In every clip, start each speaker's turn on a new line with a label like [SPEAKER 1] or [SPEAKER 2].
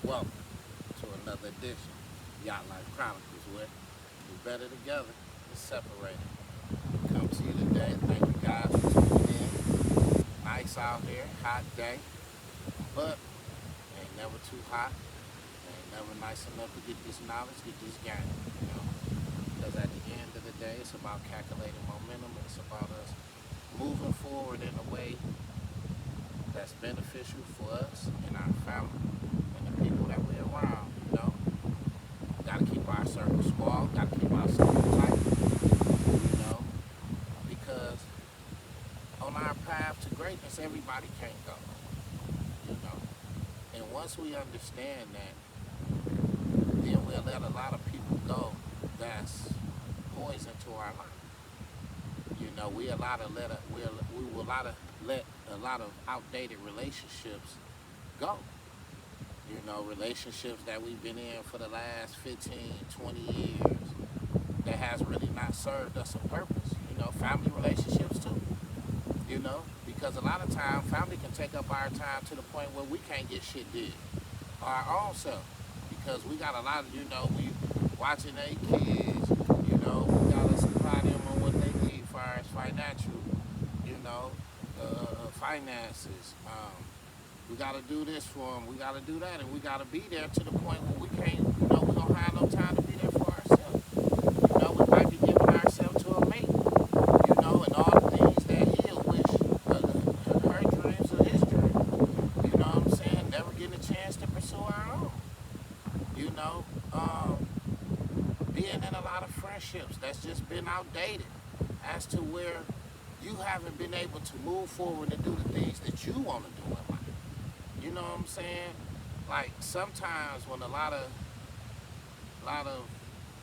[SPEAKER 1] welcome to another edition, YatlifeChronicles, where we're better together than separated. Come to you today. Thank you guys for tuning in. Nice out here, hot day, but ain't never too hot. Ain't never nice enough to get this knowledge, get this game. Because at the end of the day, it's about calculating momentum. It's about us moving forward in a way that's beneficial for us and our family and the people that we're around. Gotta keep our circle small, gotta keep our circle tight, because on our path to greatness, everybody can't go. And once we understand that, then we'll let a lot of people go that's poison to our life. We will let a lot of outdated relationships go. Relationships that we've been in for the last 15, 20 years that has really not served us a purpose. Family relationships too. Because a lot of times family can take up our time to the point where we can't get shit did. Our own self. Because we got a lot of, we watching their kids, we gotta supply them on what they need as far as financial, finances. We gotta do this for them, we gotta do that, and we gotta be there to the point where we can't, we don't have no time to be there for ourselves. We might be giving ourselves to a mate, and all the things that he'll wish, her dreams or his dreams. You know what I'm saying? Never getting a chance to pursue our own. Being in a lot of friendships that's just been outdated as to where you haven't been able to move forward and do the things that you want to do in life. You know what I'm saying? Like sometimes when a lot of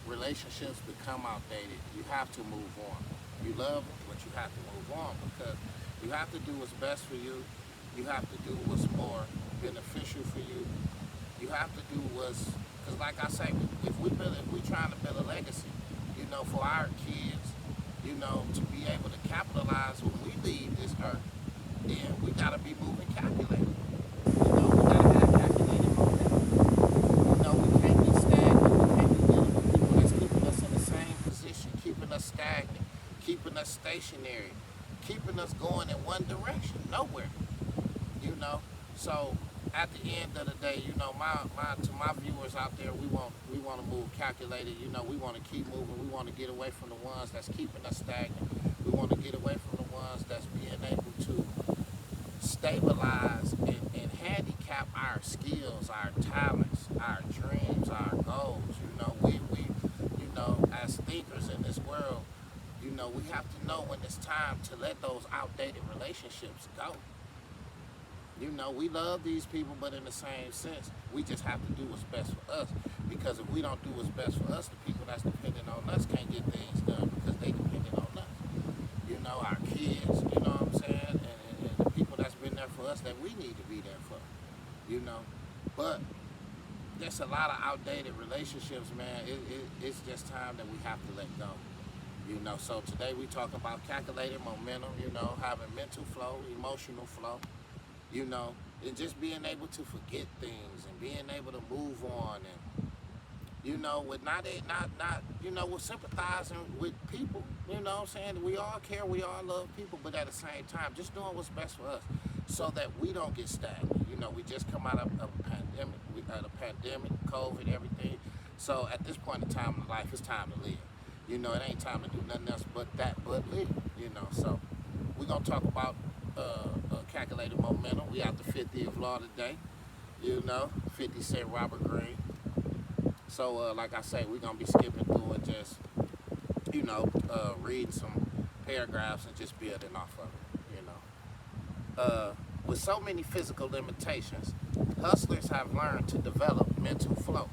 [SPEAKER 1] relationships become outdated, you have to move on. You love them, but you have to move on because you have to do what's best for you. You have to do what's more beneficial for you. You have to do because like I say, if we trying to build a legacy, for our kids, to be able to capitalize when we leave this earth, then we gotta be moving calculated. We gotta have calculated momentum. We can't be stagnant. We can't be dealing with people that's keeping us in the same position, keeping us stagnant, keeping us stationary, keeping us going in one direction, nowhere. So at the end of the day, to my viewers out there, we want to move calculated. We want to keep moving. We want to get away from the ones that's keeping us stagnant. We want to get away from the ones that's being able to stabilize and handicap our skills, our talents, our dreams, our goals. As thinkers in this world, we have to know when it's time to let those outdated relationships go. We love these people, but in the same sense, we just have to do what's best for us. Because if we don't do what's best for us, the people that's dependent on us can't get things done because they dependent on us. Our kids, what I'm saying? And the people that's been there for us that we need to be there for. But there's a lot of outdated relationships, man. It's just time that we have to let go. So today we talk about calculated momentum, having mental flow, emotional flow. And just being able to forget things and being able to move on and, with sympathizing with people, what I'm saying? We all care, we all love people, but at the same time, just doing what's best for us so that we don't get stagnant. We just come out of a pandemic, we had a pandemic, COVID, everything. So at this point in time in life, it's time to live. It ain't time to do nothing else but live, So we're going to talk about calculated momentum. We have the 50th law today, 50 Cent, Robert Greene. So like I say, we're going to be skipping through and just, reading some paragraphs and just building off of it, With so many physical limitations, hustlers have learned to develop mental flow.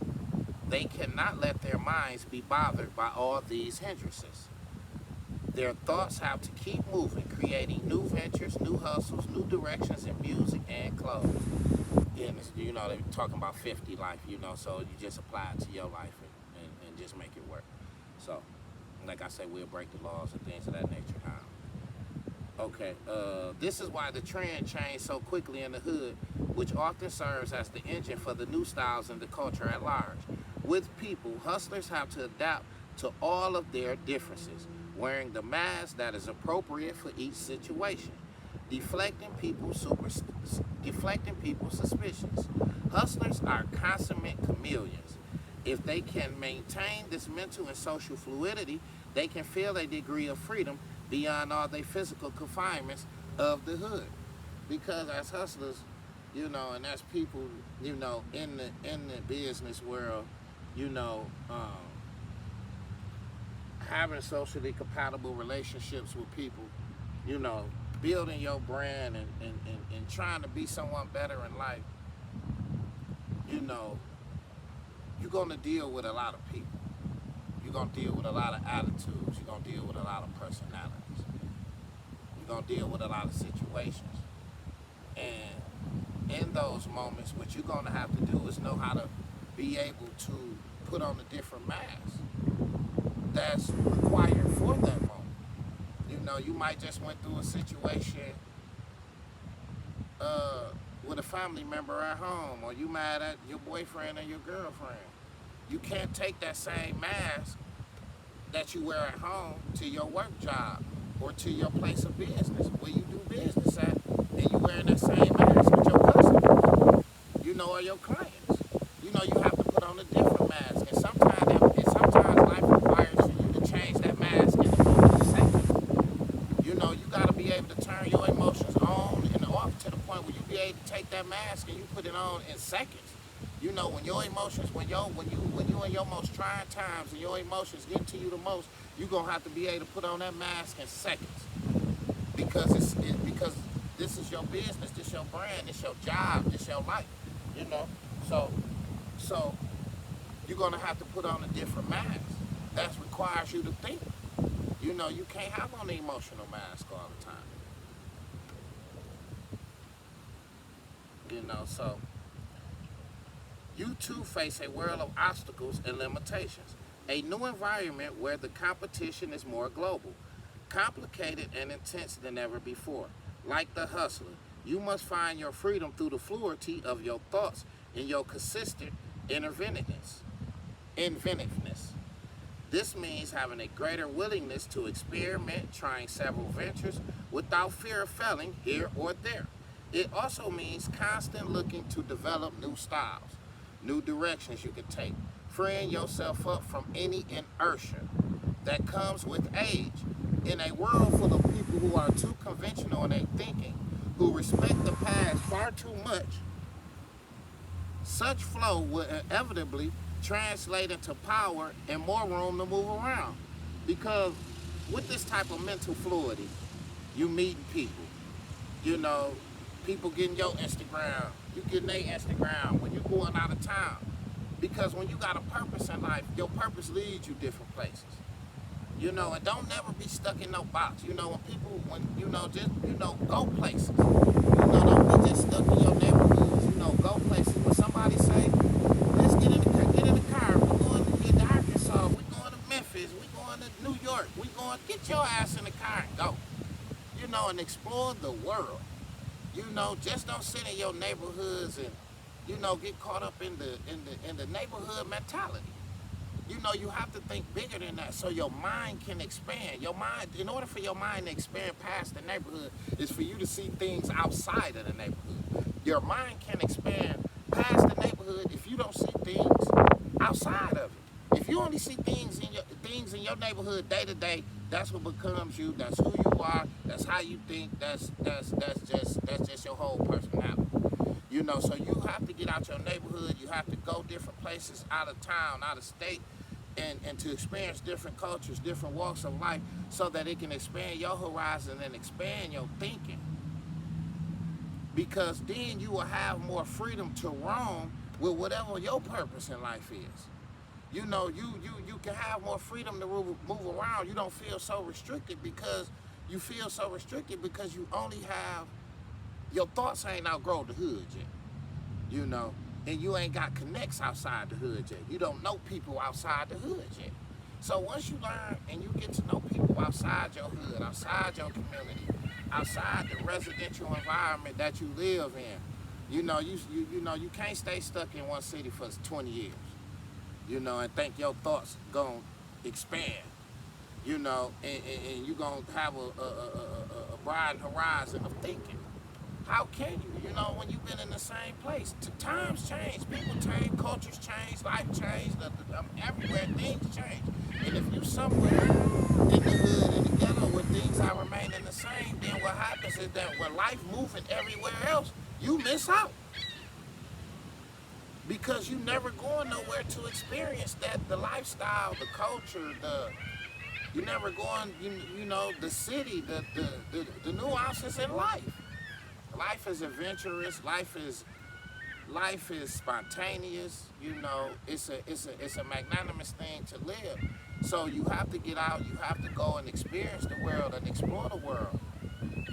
[SPEAKER 1] They cannot let their minds be bothered by all these hindrances. Their thoughts have to keep moving, creating new ventures, new hustles, new directions in music and clothes. And they're talking about 50 life, so you just apply it to your life and just make it work. So, like I said, we'll break the laws and things of that nature down. Okay, this is why the trend changed so quickly in the hood, which often serves as the engine for the new styles in the culture at large. With people, hustlers have to adapt to all of their differences, wearing the mask that is appropriate for each situation, deflecting deflecting people's suspicions. Hustlers are consummate chameleons. If they can maintain this mental and social fluidity, they can feel a degree of freedom beyond all their physical confinements of the hood. Because as hustlers, and as people, in the business world, you know, um, having socially compatible relationships with people, you know, building your brand and trying to be someone better in life, you know, you're gonna deal with a lot of people. You're gonna deal with a lot of attitudes. You're gonna deal with a lot of personalities. You're gonna deal with a lot of situations. And in those moments, what you're gonna have to do is know how to be able to put on a different mask that's required for that moment. You know, you might just went through a situation with a family member at home, or you mad at your boyfriend or your girlfriend. You can't take that same mask that you wear at home to your work job or to your place of business where you do business at, and you wearing that same mask with your customers, or your clients. You have to put on a different mask, and sometimes life requires for you to change that mask in a moment of seconds. You got to be able to turn your emotions on and off to the point where you be able to take that mask and you put it on in seconds. When your emotions, when you in your most trying times and your emotions get to you the most, you're gonna have to be able to put on that mask in seconds. Because this is your business, this your brand, this your job, this your life. So you're gonna have to put on a different mask. That requires you to think. You can't have on the emotional mask all the time. So you too face a world of obstacles and limitations. A new environment where the competition is more global, complicated and intense than ever before. Like the hustler, you must find your freedom through the fluidity of your thoughts and your consistent inventiveness. This means having a greater willingness to experiment, trying several ventures without fear of failing here or there. It also means constant looking to develop new styles, new directions you can take, freeing yourself up from any inertia that comes with age. In a world full of people who are too conventional in their thinking, who respect the past far too much, such flow will inevitably translate into power and more room to move around. Because with this type of mental fluidity, you meeting people, people getting your Instagram, you getting their Instagram when you're going out of town. Because when you got a purpose in life, your purpose leads you different places. And don't never be stuck in no box. Go places. Don't be just stuck in your neighborhoods. Go places. When somebody say, let's get in the car. We're going to get to Arkansas. We're going to Memphis. We're going to New York. We're going to get your ass in the car and go. And explore the world. Just don't sit in your neighborhoods and, get caught up in the neighborhood mentality. You have to think bigger than that so your mind can expand. Your mind, in order for your mind to expand past the neighborhood, is for you to see things outside of the neighborhood. Your mind can expand past the neighborhood if you don't see things outside of it. If you only see things in your neighborhood day to day, that's what becomes you. That's who you are. That's how you think. That's just your whole personality. So you have to get out your neighborhood. You have to go different places, out of town, out of state, and to experience different cultures, different walks of life, so that it can expand your horizon and expand your thinking. Because then you will have more freedom to roam with whatever your purpose in life is. You can have more freedom to move around. You don't feel so restricted because you only have, your thoughts ain't outgrown the hood yet, and you ain't got connects outside the hood yet. You don't know people outside the hood yet. So once you learn and you get to know people outside your hood, outside your community, outside the residential environment that you live in. You can't stay stuck in one city for 20 years, and think your thoughts gonna expand, and you gonna have a broad horizon of thinking. How can you, when you've been in the same place? Times change, people change, cultures change, life change, everywhere things change. And if you somewhere in the hood, in the ghetto, where things are remaining the same, then what happens is that when life moving everywhere else, you miss out. Because you never going nowhere to experience the lifestyle, the culture, you never going, the city, the nuances in life. Life is adventurous. Life is spontaneous. It's a magnanimous thing to live. So you have to get out. You have to go and experience the world and explore the world.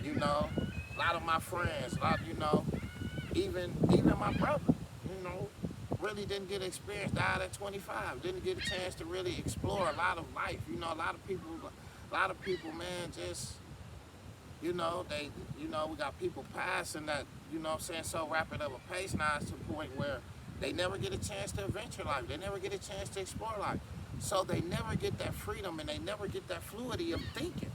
[SPEAKER 1] A lot of my friends, even my brother, really didn't get experience. Died at 25. Didn't get a chance to really explore a lot of life. A lot of people, man, just. We got people passing that, so rapid of a pace now, it's to the point where they never get a chance to adventure life. They never get a chance to explore life. So they never get that freedom and they never get that fluidity of thinking.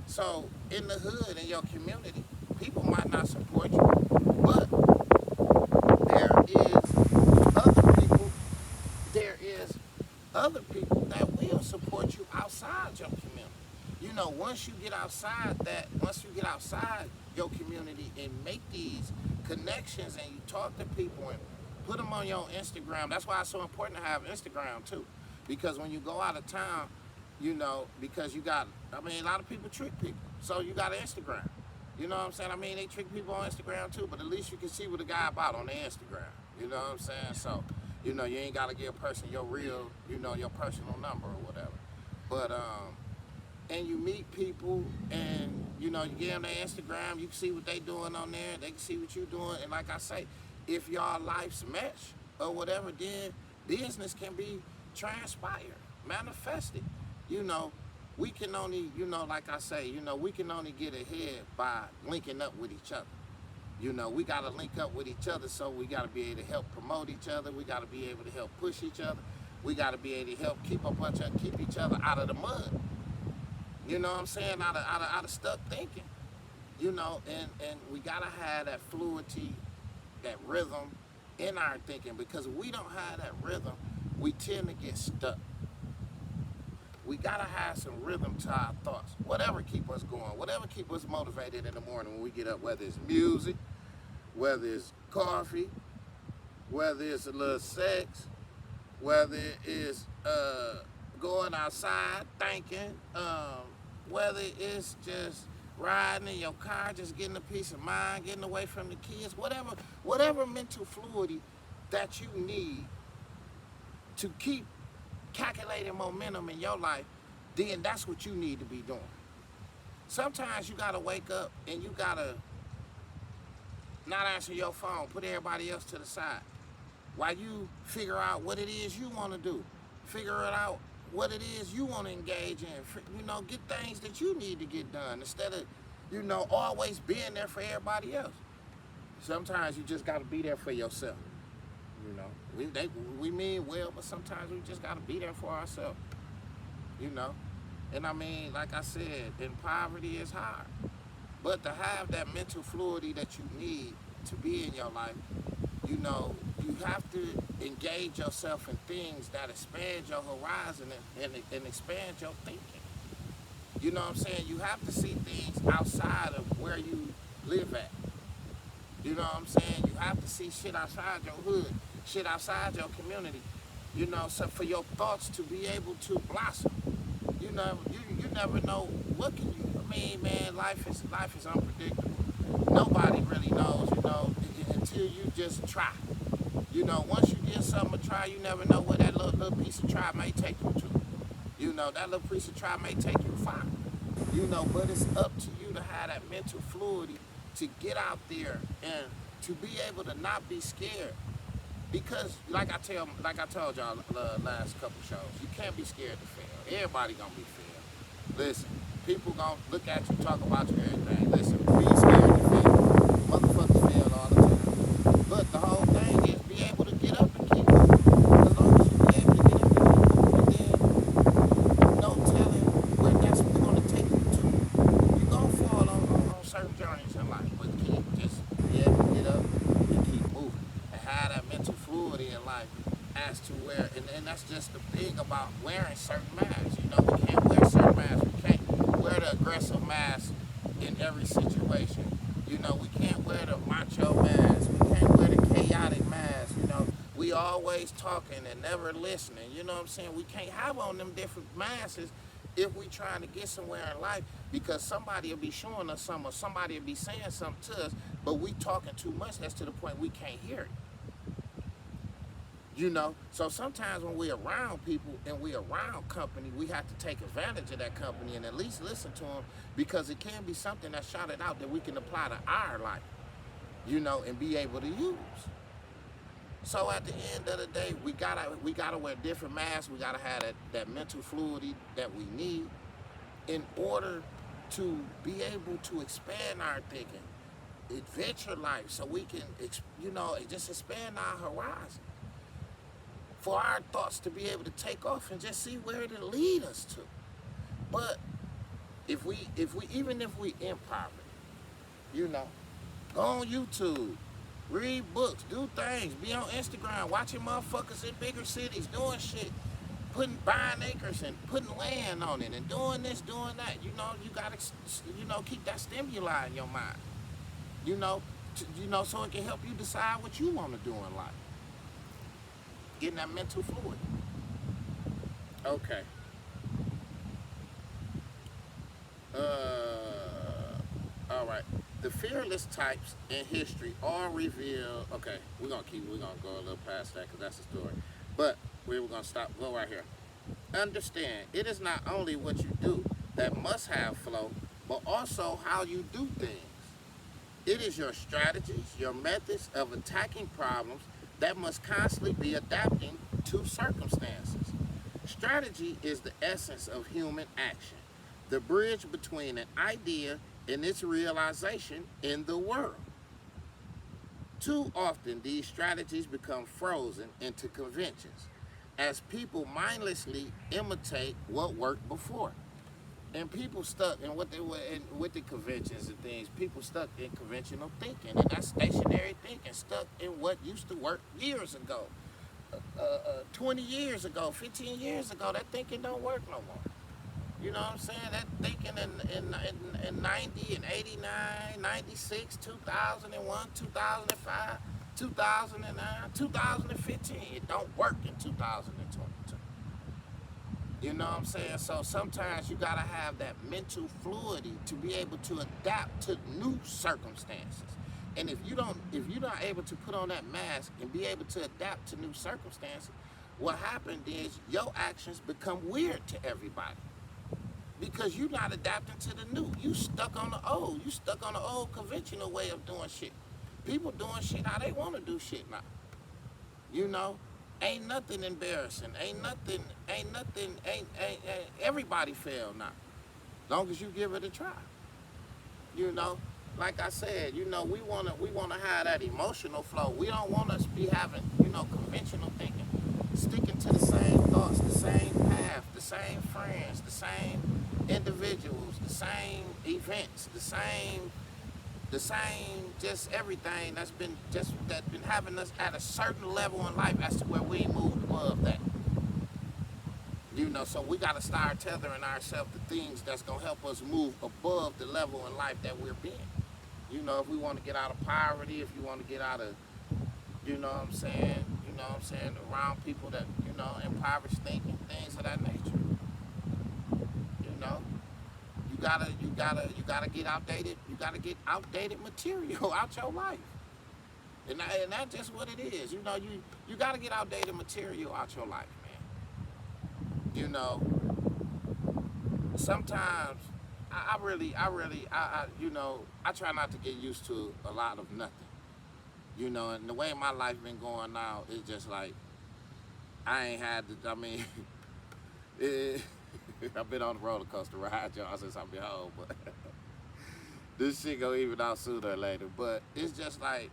[SPEAKER 1] So in the hood, in your community, people might not support you, but there is other people that will support you outside your community. Once you get outside your community and make these connections and you talk to people and put them on your Instagram. That's why it's so important to have Instagram too. Because when you go out of town, because a lot of people trick people. So you got an Instagram. You know what I'm saying? They trick people on Instagram too, but at least you can see what the guy about on the Instagram. You know what I'm saying? So, you ain't got to give a person your real, your personal number or whatever. But, and you meet people and, you get on their Instagram, you can see what they doing on there, they can see what you doing. And like I say, if y'all lives match or whatever, then business can be transpired, manifested. We can only, like I say, we can only get ahead by linking up with each other. We got to link up with each other, so we got to be able to help promote each other. We got to be able to help push each other. We got to be able to help keep each other out of the mud. You know what I'm saying? Out of stuck thinking. And we got to have that fluidity, that rhythm in our thinking, because if we don't have that rhythm, we tend to get stuck. We got to have some rhythm to our thoughts. Whatever keep us going, whatever keep us motivated in the morning when we get up, whether it's music, whether it's coffee, whether it's a little sex, whether it's going outside thinking, whether it's just riding in your car, just getting a peace of mind, getting away from the kids, whatever mental fluidity that you need to keep calculating momentum in your life, then that's what you need to be doing. Sometimes you gotta wake up and you gotta not answer your phone, put everybody else to the side, while you figure out what it is you wanna do. Figure it out what it is you wanna engage in. Get things that you need to get done instead of, always being there for everybody else. Sometimes you just gotta be there for yourself. We mean well, but sometimes we just gotta be there for ourselves. And like I said, in poverty is hard. But to have that mental fluidity that you need to be in your life, you have to engage yourself in things that expand your horizon and expand your thinking. You know what I'm saying? You have to see things outside of where you live at. You know what I'm saying? You have to see shit outside your hood, shit outside your community, so for your thoughts to be able to blossom. You never know what can you, man, life is unpredictable. Nobody really knows, until you just try. Once you give something a try, you never know where that little piece of try may take you to. That little piece of try may take you far. But it's up to you to have that mental fluidity to get out there and to be able to not be scared. Because like I told y'all last couple shows, you can't be scared to fail. Everybody gonna be fail. Listen, People gonna look at you, talk about you, everything. Listen, be scared to fail. Motherfuckers fail all the time. But the whole thing is be able to get up and keep moving. As long as you be able to get up and keep moving, then no telling where that's gonna take you to. You're gonna fall on certain journeys in life, but just be able to get up and keep moving. And have that mental fluidity in life as to where, and that's just the thing about wearing certain masks. You know, we can't wear certain masks. We can't wear the aggressive mask in every situation. You know, we can't wear the macho mask. We can't wear the chaotic mask. You know, we always talking and never listening. You know what I'm saying? We can't have on them different masks if we trying to get somewhere in life, because somebody will be showing us something or somebody will be saying something to us, but we talking too much. That's to the point we can't hear it. You know, so sometimes when we're around people and we're around company, we have to take advantage of that company and at least listen to them, because it can be something that's shouted out that we can apply to our life, you know, and be able to use. So at the end of the day, we gotta wear different masks. We gotta have that mental fluidity that we need in order to be able to expand our thinking, adventure life, so we can, you know, just expand our horizon. For our thoughts to be able to take off and just see where it'll lead us to. But even if we in poverty, you know, go on YouTube, read books, do things, be on Instagram, watching motherfuckers in bigger cities doing shit, buying acres and putting land on it and doing this, doing that. You know, you gotta, you know, keep that stimuli in your mind. You know, so it can help you decide what you want to do in life. Getting that mental fluid. Okay. All right. The fearless types in history are revealed. Okay, we're gonna go a little past that because that's the story. But we're gonna go right here. Understand, it is not only what you do that must have flow, but also how you do things. It is your strategies, your methods of attacking problems that must constantly be adapting to circumstances. Strategy is the essence of human action, the bridge between an idea and its realization in the world. Too often, these strategies become frozen into conventions as people mindlessly imitate what worked before. And people stuck in what they were in with the conventions and things. People stuck in conventional thinking, and that's stationary thinking, stuck in what used to work years ago, 20 years ago, 15 years ago. That thinking don't work no more. You know what I'm saying? That thinking in 90 and 89, 96, 2001, 2005, 2009, 2015, it don't work in 2022. You know what I'm saying? So sometimes you gotta have that mental fluidity to be able to adapt to new circumstances. And if you're not able to put on that mask and be able to adapt to new circumstances, what happened is your actions become weird to everybody. Because you're not adapting to the new. You stuck on the old. You stuck on the old conventional way of doing shit. People doing shit how they want to do shit now. You know? Ain't nothing embarrassing. Ain't everybody fail now. Long as you give it a try. You know? Like I said, you know, we wanna have that emotional flow. We don't want us to be having, you know, conventional thinking. Sticking to the same thoughts, the same path, the same friends, the same individuals, the same events, the same just everything that's been having us at a certain level in life as to where we ain't moved above that. You know, so we gotta start tethering ourselves to things that's gonna help us move above the level in life that we're being. You know, if we want to get out of poverty, if you want to get out of, you know what I'm saying, around people that, you know, impoverished thinking, things of that nature. You know, you gotta get outdated. You gotta get outdated material out your life, and that's just what it is. You know, you gotta get outdated material out your life, man. You know, sometimes you know, I try not to get used to a lot of nothing. You know, and the way my life been going now, it's just like I ain't had to. I mean, I've been on the roller coaster ride, y'all, since I've been home, but this shit gonna even out sooner or later. But it's just like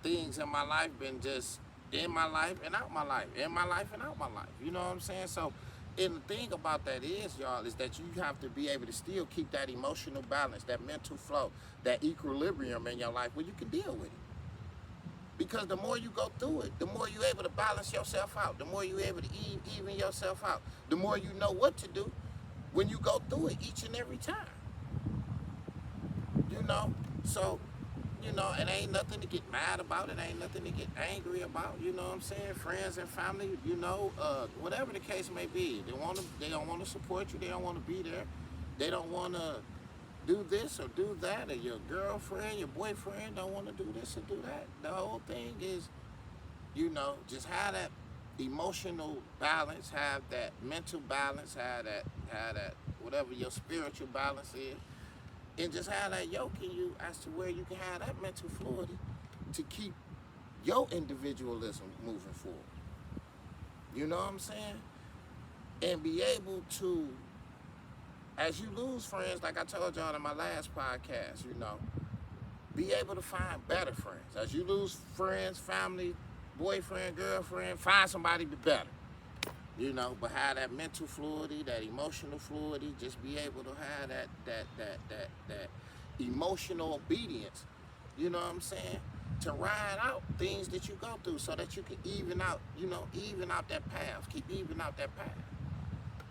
[SPEAKER 1] things in my life been just in my life and out my life, in my life and out my life. You know what I'm saying? So, and the thing about that is, y'all, is that you have to be able to still keep that emotional balance, that mental flow, that equilibrium in your life where you can deal with it. Because the more you go through it, the more you're able to balance yourself out, the more you're able to even yourself out, the more you know what to do when you go through it each and every time. You know? So, you know, it ain't nothing to get mad about, it ain't nothing to get angry about, you know what I'm saying? Friends and family, you know, whatever the case may be, they don't want to support you, they don't want to be there, they don't want to do this or do that, or your girlfriend, your boyfriend don't want to do this or do that. The whole thing is, you know, just have that emotional balance, have that mental balance, have that whatever your spiritual balance is, and just have that yoke in you as to where you can have that mental fluidity to keep your individualism moving forward. You know what I'm saying? And be able to, as you lose friends, like I told y'all in my last podcast, you know, be able to find better friends. As you lose friends, family, boyfriend, girlfriend, find somebody to be better. You know, but have that mental fluidity, that emotional fluidity, just be able to have that emotional obedience, you know what I'm saying, to ride out things that you go through so that you can even out, you know, even out that path, keep even out that path.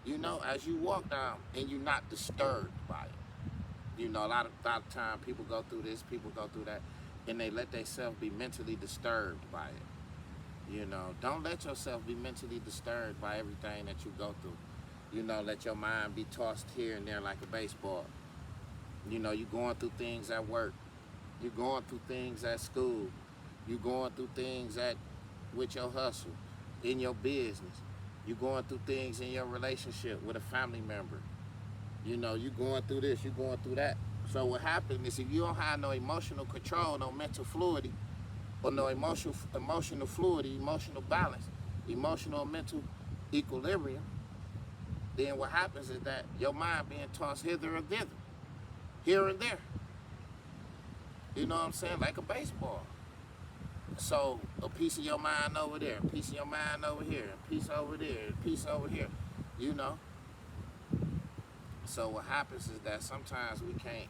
[SPEAKER 1] You know, as you walk down and you're not disturbed by it. You know, a lot of time people go through this, people go through that, and they let themselves be mentally disturbed by it. You know, don't let yourself be mentally disturbed by everything that you go through. You know, let your mind be tossed here and there like a baseball. You know, you're going through things at work. You're going through things at school. You're going through things with your hustle, in your business. You're going through things in your relationship with a family member. You know, you're going through this, you're going through that. So what happens is if you don't have no emotional control, no mental fluidity, or no emotional fluidity, emotional balance, emotional and mental equilibrium, then what happens is that your mind being tossed hither and thither, here and there. You know what I'm saying? Like a baseball. So a piece of your mind over there, a piece of your mind over here, a piece over there, a piece over here, you know? So what happens is that sometimes we can't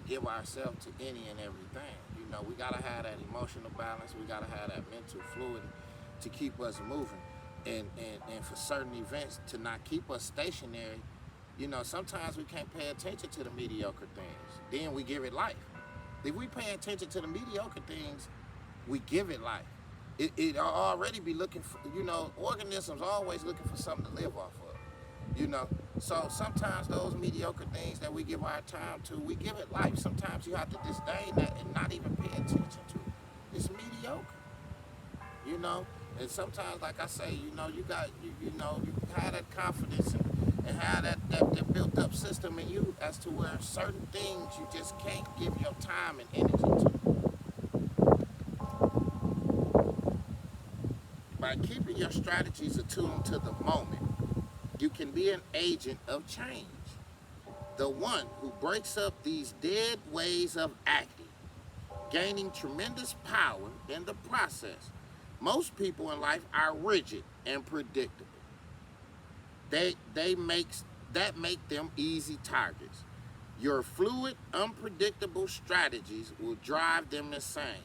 [SPEAKER 1] give ourselves to any and everything. You know, we gotta have that emotional balance, we gotta have that mental fluidity to keep us moving. And for certain events to not keep us stationary, you know, sometimes we can't pay attention to the mediocre things. Then we give it life. If we pay attention to the mediocre things, we give it life. It already be looking for, you know, organisms always looking for something to live off of, you know. So sometimes those mediocre things that we give our time to, we give it life. Sometimes you have to disdain that and not even pay attention to it. It's mediocre, you know. And sometimes, like I say, you know, you have that confidence and have that built up system in you as to where certain things you just can't give your time and energy to. By keeping your strategies attuned to the moment, you can be an agent of change. The one who breaks up these dead ways of acting, gaining tremendous power in the process. Most people in life are rigid and predictable. That make them easy targets. Your fluid, unpredictable strategies will drive them insane.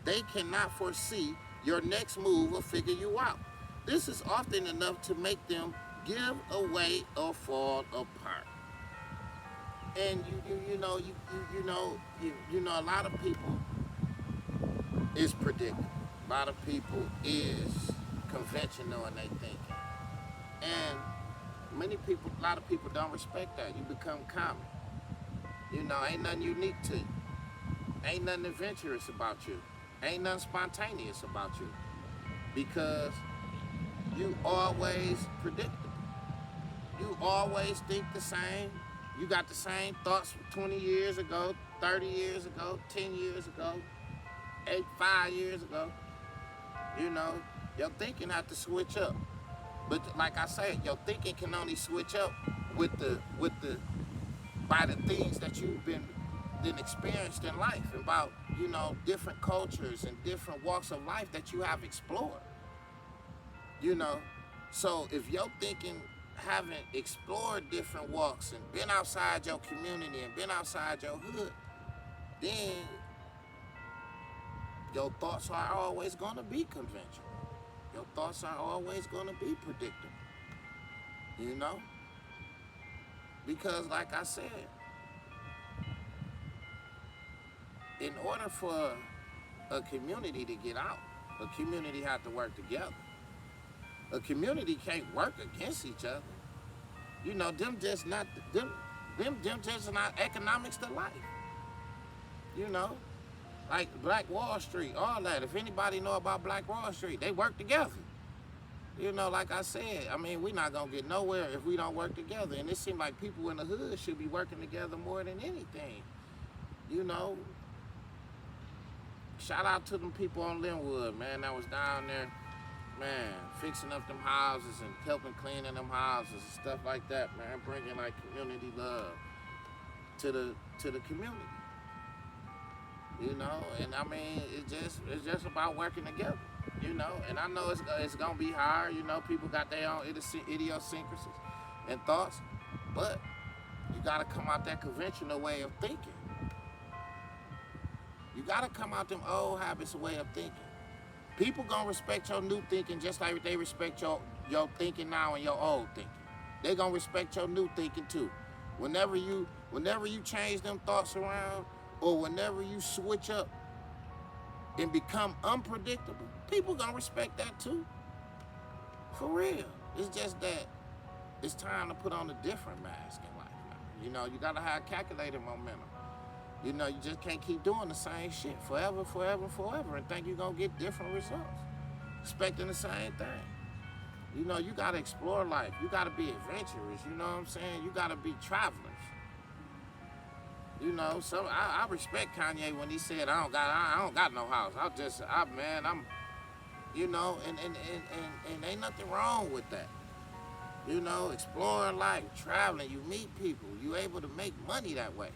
[SPEAKER 1] They cannot foresee your next move or figure you out. This is often enough to make them give away or fall apart. And you know, a lot of people is predictable. A lot of people is conventional in their thinking. And a lot of people don't respect that. You become common. You know, ain't nothing unique to you. Ain't nothing adventurous about you. Ain't nothing spontaneous about you. Because you always predictable. You always think the same. You got the same thoughts from 20 years ago, 30 years ago, 10 years ago, 5 years ago. You know, your thinking have to switch up. But like I said, your thinking can only switch up with the by the things that you've been experienced in life, about different cultures and different walks of life that you have explored. You know, so if your thinking haven't explored different walks and been outside your community and been outside your hood, then your thoughts are always going to be conventional. Your thoughts are always going to be predictable. You know, because like I said, in order for a community to get out, a community have to work together. A community can't work against each other. Them just not them just not economics to life. You know, like Black Wall Street, all that. If anybody know about Black Wall Street, they work together. Like I said, I mean, we're not gonna get nowhere if we don't work together. And it seems like people in the hood should be working together more than anything. You know, shout out to them people on Linwood, man, that was down there, man, fixing up them houses and helping cleaning them houses and stuff like that, man, bringing like community love to the community. And I mean, it's just about working together. And I know it's gonna be hard. People got their own idiosyncrasies and thoughts, but you gotta come out that conventional way of thinking. You gotta come out them old habits, way of thinking. People gonna respect your new thinking just like they respect your thinking now and your old thinking. They gonna respect your new thinking too. Whenever you change them thoughts around, or whenever you switch up and become unpredictable, people gonna respect that too. For real. It's just that it's time to put on a different mask in life now. You gotta have calculated momentum. You just can't keep doing the same shit forever and think you're gonna get different results. Expecting the same thing. You gotta explore life. You gotta be adventurous, you know what I'm saying? You gotta be travelers. So I respect Kanye when he said I don't got no house. I'm and ain't nothing wrong with that. Exploring life, traveling, you meet people, you able to make money that way.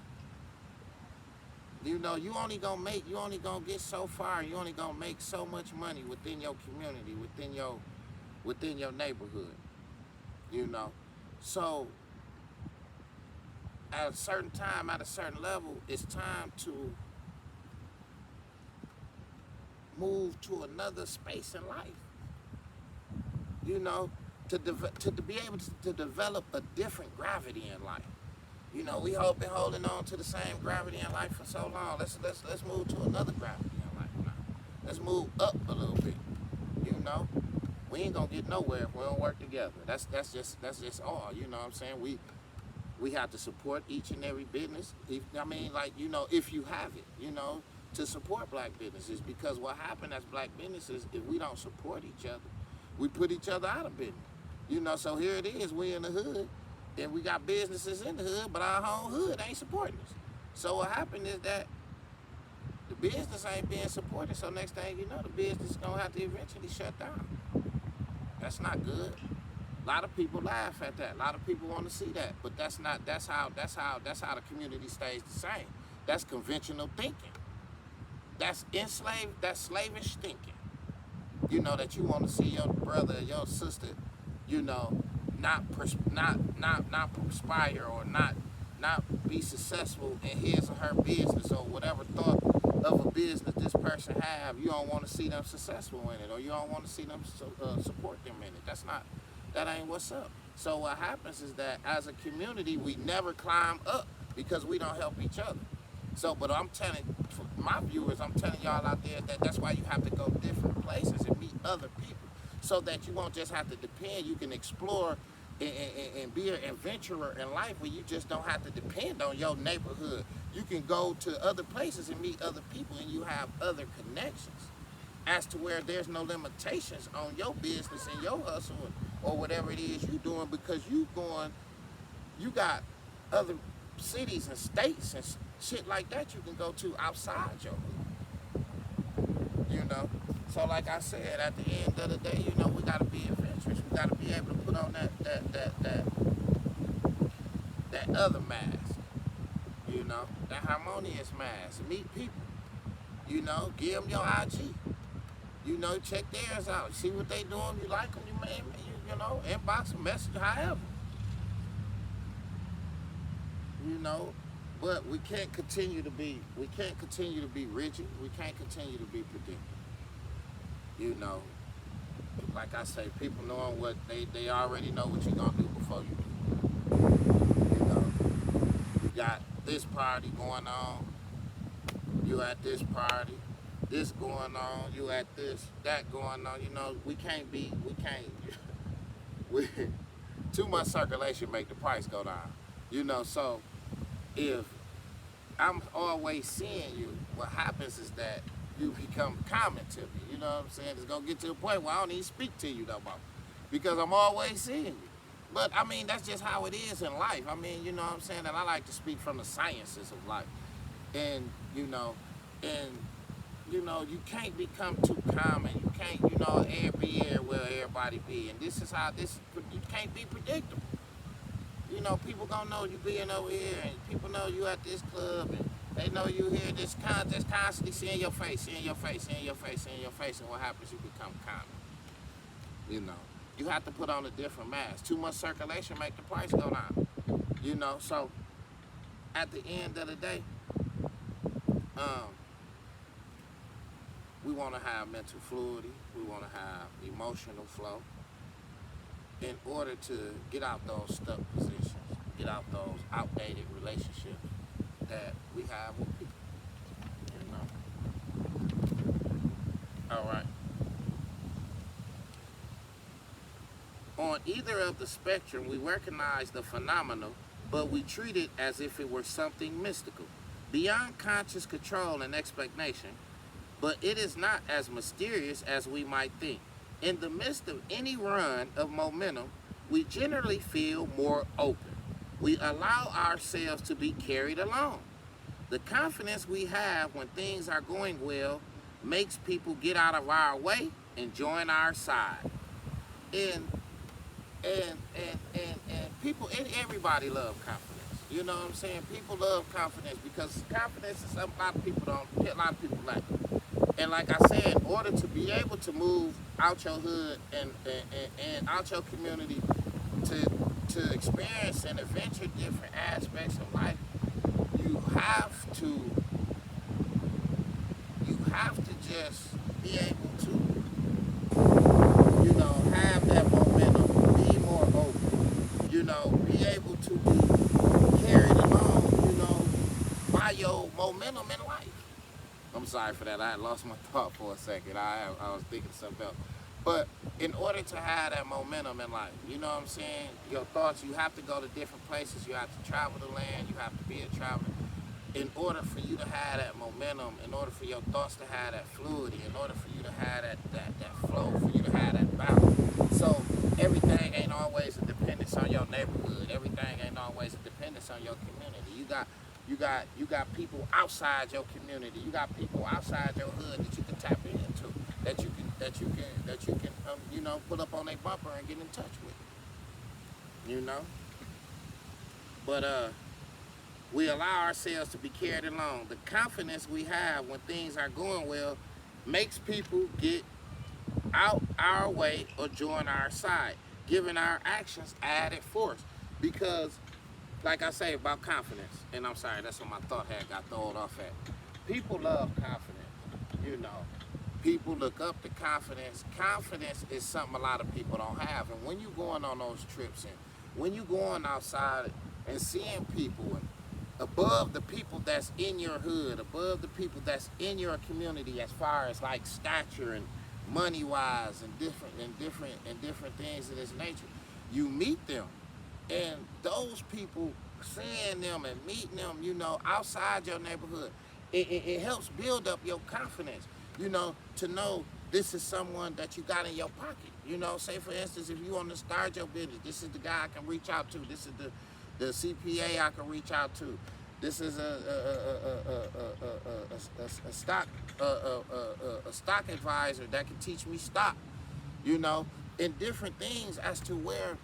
[SPEAKER 1] You only gonna get so far, you only gonna make so much money within your community, within your neighborhood. So at a certain time, at a certain level, it's time to move to another space in life. To be able to develop a different gravity in life. We all been holding on to the same gravity in life for so long. Let's move to another gravity in life now. Let's move up a little bit. We ain't gonna get nowhere if we don't work together. That's just all. You know what I'm saying? We have to support each and every business. If you have it, to support black businesses, because what happened as black businesses, if we don't support each other, we put each other out of business. So here it is, we in the hood, and we got businesses in the hood, but our whole hood ain't supporting us. So what happened is that the business ain't being supported, so next thing you know, the business is gonna have to eventually shut down. That's not good. A lot of people laugh at that. A lot of people want to see that, but that's how the community stays the same. That's conventional thinking. That's slavish thinking. That you want to see your brother, your sister, not perspire or not be successful in his or her business, or whatever thought of a business this person have. You don't want to see them successful in it, or you don't want to see them support them in it. That ain't what's up. So what happens is that as a community, we never climb up because we don't help each other. So, but I'm telling my viewers, I'm telling y'all out there that's why you have to go different places and meet other people, so that you won't just have to depend. You can explore and be an adventurer in life, where you just don't have to depend on your neighborhood. You can go to other places and meet other people, and you have other connections, as to where there's no limitations on your business and your hustle or whatever it is you're doing, because you got other cities and states and shit like that you can go to outside your hood. So like I said, at the end of the day, you know, we gotta be adventurous. We gotta be able to put on that other mask, you know, that harmonious mask. Meet people, you know, give them your IG. You know, check theirs out. See what they doing. You like them, you know, inbox them, message, however. You know, but we can't continue to be rigid. We can't continue to be predictable. You know, like I say, people knowing what they already know what you're gonna do before you do. You know, you got this party going on, you at this party, this going on, you at this, that going on. You know, we too much circulation make the price go down. You know, so if I'm always seeing you, what happens is that you become common to me. You know what I'm saying? It's gonna get to a point where I don't even speak to you no more, because I'm always seeing you. But I mean, that's just how it is in life. I mean, you know what I'm saying? And I like to speak from the sciences of life. And you know, you can't become too common. You can't, you know, everywhere where everybody be. And this is how you can't be predictable. You know, people gonna know you being over here, and people know you at this club, and they know you here. Just constantly seeing your face, and what happens? You become common. You know, you have to put on a different mask. Too much circulation make the price go down. You know, so at the end of the day, we want to have mental fluidity. We want to have emotional flow, in order to get out those stuck positions, get out those outdated relationships that we have with people, you know. All right. On either of the spectrum, we recognize the phenomenon, but we treat it as if it were something mystical, beyond conscious control and explanation, but it is not as mysterious as we might think. In the midst of any run of momentum, we generally feel more open. We allow ourselves to be carried along. The confidence we have when things are going well makes people get out of our way and join our side. And people, and everybody love confidence. You know what I'm saying? People love confidence, because confidence is something a lot of people lack. And like I said, in order to be able to move out your hood and out your community to experience and adventure different aspects of life, you have to just be able to, you know, have that momentum, be more open, you know, be able to be carried along, you know, by your momentum in life. I'm sorry for that. I lost my thought for a second. I was thinking something else. But in order to have that momentum in life, you know what I'm saying? Your thoughts, you have to go to different places. You have to travel the land. You have to be a traveler. In order for you to have that momentum, in order for your thoughts to have that fluidity, in order for you to have that flow, for you to have that balance. So everything ain't always a dependence on your neighborhood. Everything ain't always a dependence on your community. You got people outside your community. You got people outside your hood that you can tap into, that you can you know, put up on their bumper and get in touch with. You know. But we allow ourselves to be carried along. The confidence we have when things are going well makes people get out our way or join our side, giving our actions added force. Because, like I say about confidence, and I'm sorry, that's what my thought had got thrown off at. People love confidence, you know. People look up to confidence. Confidence is something a lot of people don't have. And when you're going on those trips, and when you're going outside and seeing people, and above the people that's in your hood, above the people that's in your community, as far as like stature and money-wise and different things of this nature, you meet them. And those people, seeing them and meeting them, you know, outside your neighborhood, it helps build up your confidence, you know, to know this is someone that you got in your pocket. You know, say for instance, if you want to start your business, this is the guy I can reach out to. This is the CPA I can reach out to. This is a stock a stock advisor that can teach me stock, you know, and different things as to where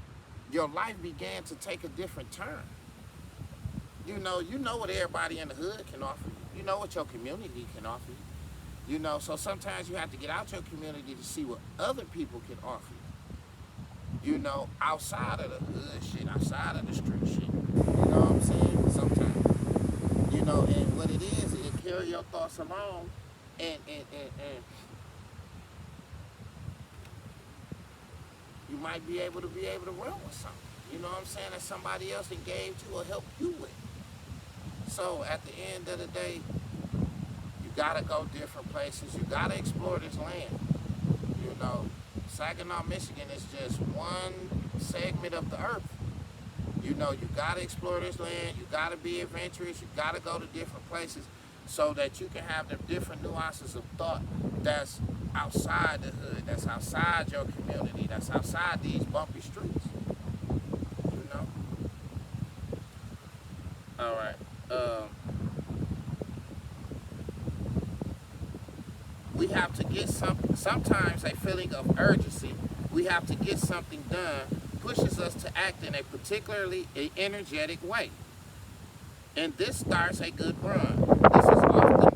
[SPEAKER 1] your life began to take a different turn. You know what everybody in the hood can offer you. You know what your community can offer you. You know, so sometimes you have to get out your community to see what other people can offer you. You know, outside of the hood shit, outside of the street shit. You know what I'm saying? Sometimes. You know, and what it is, it carry your thoughts along and you might be able to run with something. You know what I'm saying? That somebody else engaged you or helped you with. So at the end of the day, you gotta go different places. You gotta explore this land. You know, Saginaw, Michigan is just one segment of the earth. You know, you gotta explore this land. You gotta be adventurous. You gotta go to different places so that you can have the different nuances of thought that's outside the hood, that's outside your community, that's outside these bumpy streets. You know. All right. We have to get something. Sometimes a feeling of urgency. We have to get something done pushes us to act in a particularly energetic way. And this starts a good run. This is often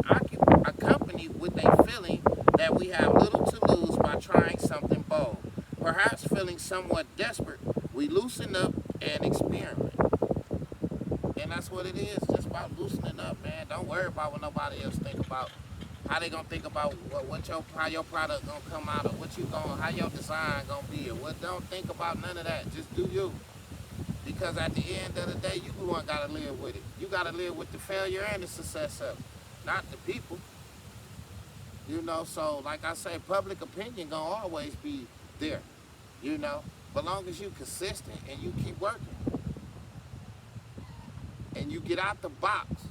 [SPEAKER 1] accompanied with a feeling that we have little to lose by trying something bold. Perhaps feeling somewhat desperate, we loosen up and experiment. And that's what it is, just about loosening up, man. Don't worry about what nobody else think about. How they gonna think about how your product gonna come out, or how your design gonna be, or what. Don't think about none of that. Just do you. Because at the end of the day, you the one gotta live with it. You gotta live with the failure and the success of it, not the people. You know, so like I say, public opinion gonna always be there. You know, but long as you consistent and you keep working and you get out the box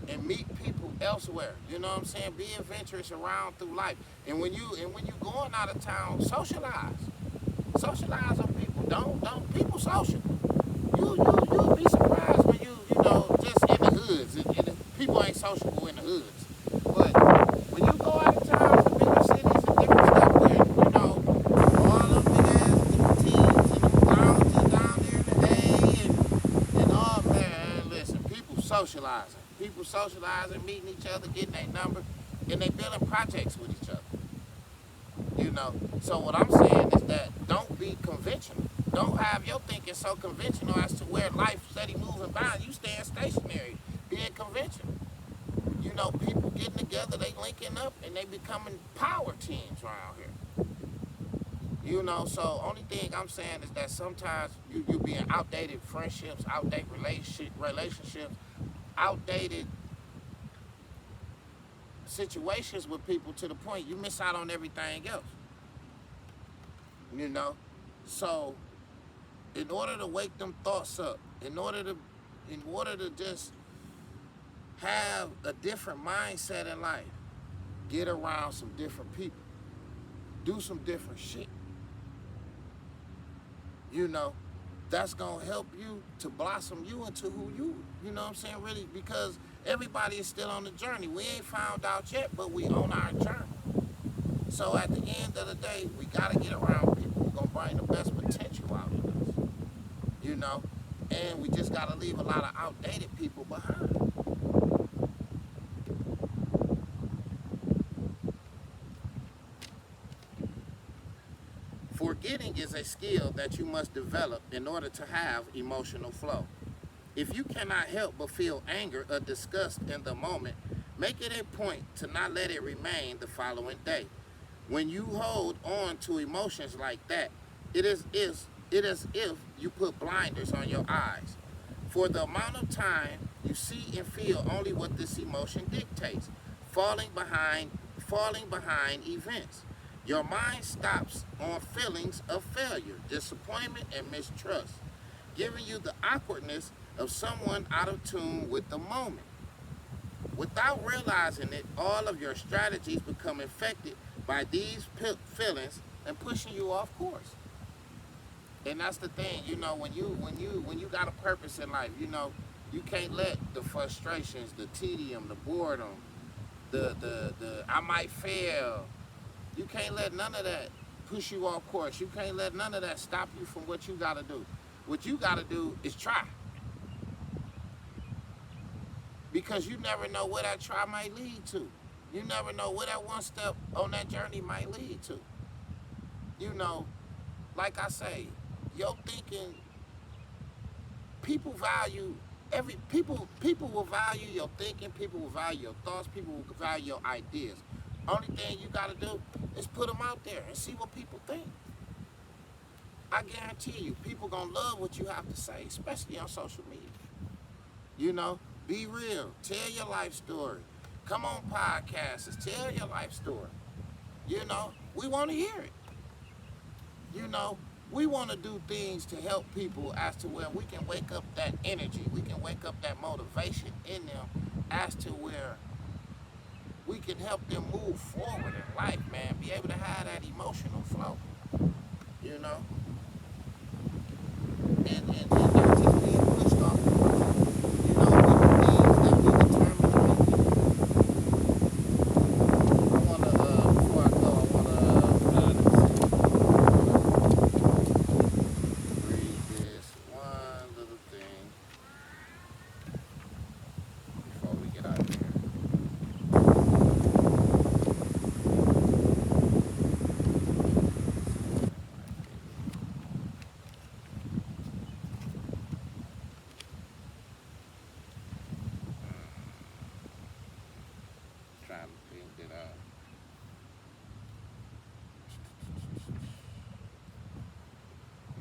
[SPEAKER 1] and meet people elsewhere. You know what I'm saying? Be adventurous around through life. And when you going out of town, socialize. Socialize with people. Don't people social. You'll be surprised when you know, just in the hoods. And people ain't sociable in the hoods. But when you go out of town to bigger cities and different stuff where, you know, all of big ass different teams and the lounges down there in the day and all, man, listen, people socializing. People socializing, meeting each other, getting their number, and they building projects with each other. You know, so what I'm saying is that don't be conventional. Don't have your thinking so conventional as to where life steady moving by and you staying stationary, being conventional. You know, people getting together, they linking up, and they becoming power teams around here. You know, so only thing I'm saying is that sometimes you be in outdated friendships, outdated relationships, outdated situations with people to the point you miss out on everything else. You know, so in order to wake them thoughts up, in order to just have a different mindset in life, get around some different people, do some different shit. You know, that's gonna help you to blossom you into who you know what I'm saying, really, because everybody is still on the journey. We ain't found out yet, but we on our journey. So at the end of the day, we gotta get around people who gonna bring the best potential out of us. You know, and we just gotta leave a lot of outdated people behind. Forgetting is a skill that you must develop in order to have emotional flow. If you cannot help but feel anger or disgust in the moment, make it a point to not let it remain the following day. When you hold on to emotions like that, it is if you put blinders on your eyes. For the amount of time you see and feel only what this emotion dictates, falling behind events. Your mind stops on feelings of failure, disappointment, and mistrust, giving you the awkwardness of someone out of tune with the moment. Without realizing it, all of your strategies become infected by these feelings and pushing you off course. And that's the thing, you know, when you got a purpose in life, you know, You can't let the frustrations, the tedium, the boredom, the I might fail. You can't let none of that push you off course. You can't let none of that stop you from what you gotta do. What you gotta do is try. Because you never know where that try might lead to. You never know where that one step on that journey might lead to. You know, like I say, your thinking, people value people will value your thinking, people will value your thoughts, people will value your ideas. Only thing you gotta do is put them out there and see what people think. I guarantee you, people gonna love what you have to say, especially on social media. You know, be real, tell your life story. Come on podcasts, tell your life story. You know, we wanna hear it. You know, we want to do things to help people as to where we can wake up that energy, we can wake up that motivation in them as to where we can help them move forward in life, man. Be able to have that emotional flow, you know, and not just being pushed off, you know, with the things that we determine to make. I want to, before I go, I want to read this one little thing before we get out of here. Trying to think that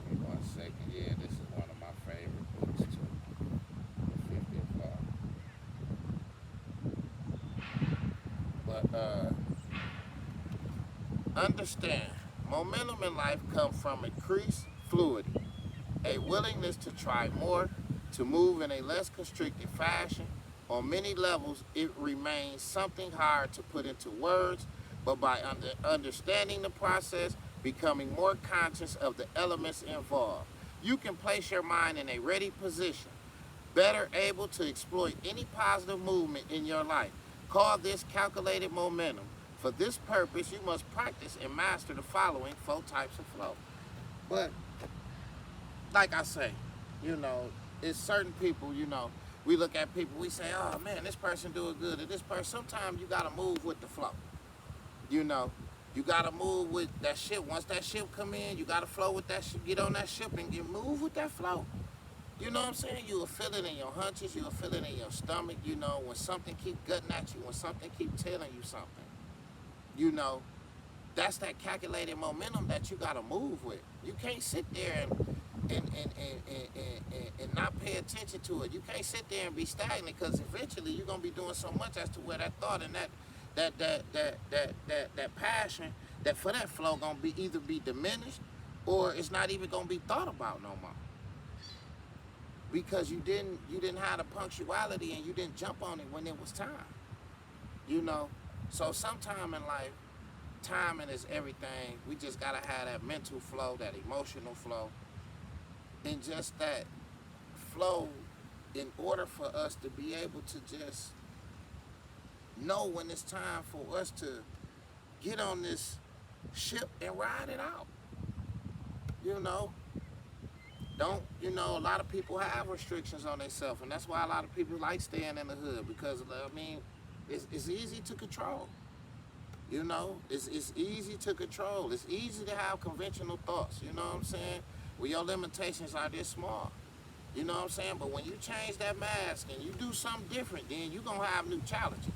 [SPEAKER 1] give me 1 second. Yeah, this is one of my favorite books too. The 50th Law. But understand, momentum in life comes from increased fluidity, a willingness to try more, to move in a less constricted fashion. On many levels, it remains something hard to put into words, but by understanding the process, becoming more conscious of the elements involved, you can place your mind in a ready position, better able to exploit any positive movement in your life. Call this calculated momentum. For this purpose, you must practice and master the following 4 types of flow. But, like I say, you know, it's certain people, you know, we look at people, we say, oh man, this person doing good, or this person, sometimes you gotta move with the flow. You know, you gotta move with that ship. Once that ship come in, you gotta flow with that ship, get on that ship and move with that flow. You know what I'm saying? You will feel it in your hunches, you will feel it in your stomach, you know, when something keep gutting at you, when something keep telling you something. You know, that's that calculated momentum that you gotta move with. You can't sit there and not pay attention to it. You can't sit there and be stagnant, because eventually you're gonna be doing so much as to where that thought and that passion that for that flow gonna be either be diminished, or it's not even gonna be thought about no more. Because you didn't have the punctuality and you didn't jump on it when it was time. You know? So sometime in life, timing is everything. We just gotta have that mental flow, that emotional flow, and just that flow in order for us to be able to just know when it's time for us to get on this ship and ride it out. You know? Don't, you know, a lot of people have restrictions on themselves, and that's why a lot of people like staying in the hood, because, I mean, it's easy to control. You know, it's easy to control. It's easy to have conventional thoughts, you know what I'm saying? Well, your limitations are this small, you know what I'm saying? But when you change that mask and you do something different, then you're going to have new challenges,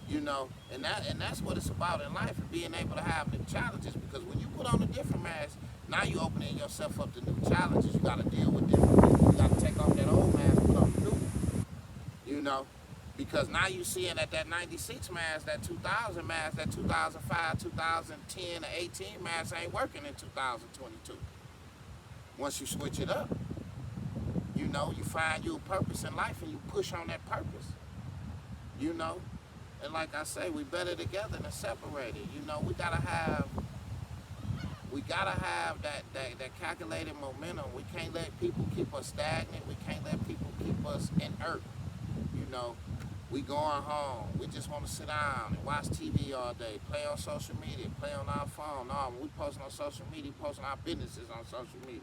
[SPEAKER 1] you know? And that's what it's about in life, being able to have new challenges, because when you put on a different mask, now you're opening yourself up to new challenges. You got to deal with different people. You got to take off that old mask, put on the new one, you know? Because now you're seeing that 96 mask, that 2000 mask, that 2005, 2010, the 18 mask ain't working in 2022. Once you switch it up, you know, you find your purpose in life and you push on that purpose, you know? And like I say, we better together than separated. You know, we We gotta have that calculated momentum. We can't let people keep us stagnant. We can't let people keep us inert. You know, we going home. We just want to sit down and watch TV all day, play on social media, play on our phone. No, when we posting on social media, posting our businesses on social media.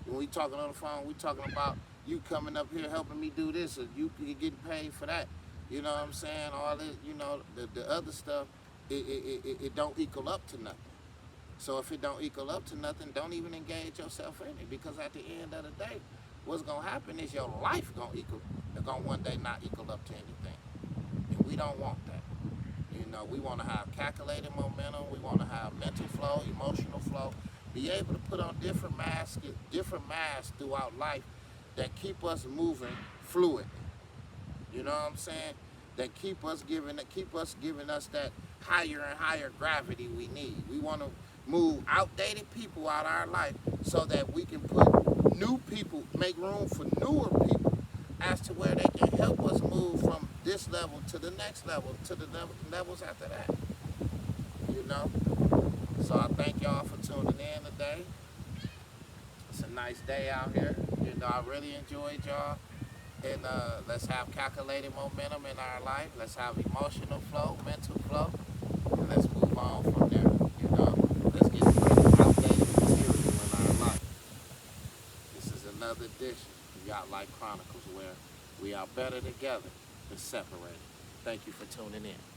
[SPEAKER 1] When we talking on the phone, we talking about you coming up here helping me do this, or you getting paid for that. You know what I'm saying? All this, you know, the other stuff, it don't equal up to nothing. So if it don't equal up to nothing, don't even engage yourself in it, because at the end of the day, what's gonna happen is your life gonna one day not equal up to anything, and we don't want that. You know, we want to have calculated momentum. We want to have mental flow, emotional flow, be able to put on different masks throughout life that keep us moving fluid. You know what I'm saying? That keep us giving us that higher and higher gravity we need. We want to move outdated people out of our life so that we can put new people, make room for newer people, as to where they can help us move from this level to the next level, to the levels after that. You know? So I thank y'all for tuning in today. It's a nice day out here. You know, I really enjoyed y'all. And let's have calculated momentum in our life. Let's have emotional flow, mental flow, and let's move on from there. You know, let's get rid of outdated material in our life. This is another edition of Yacht Life Chronicles, where we are better together than separated. Thank you for tuning in.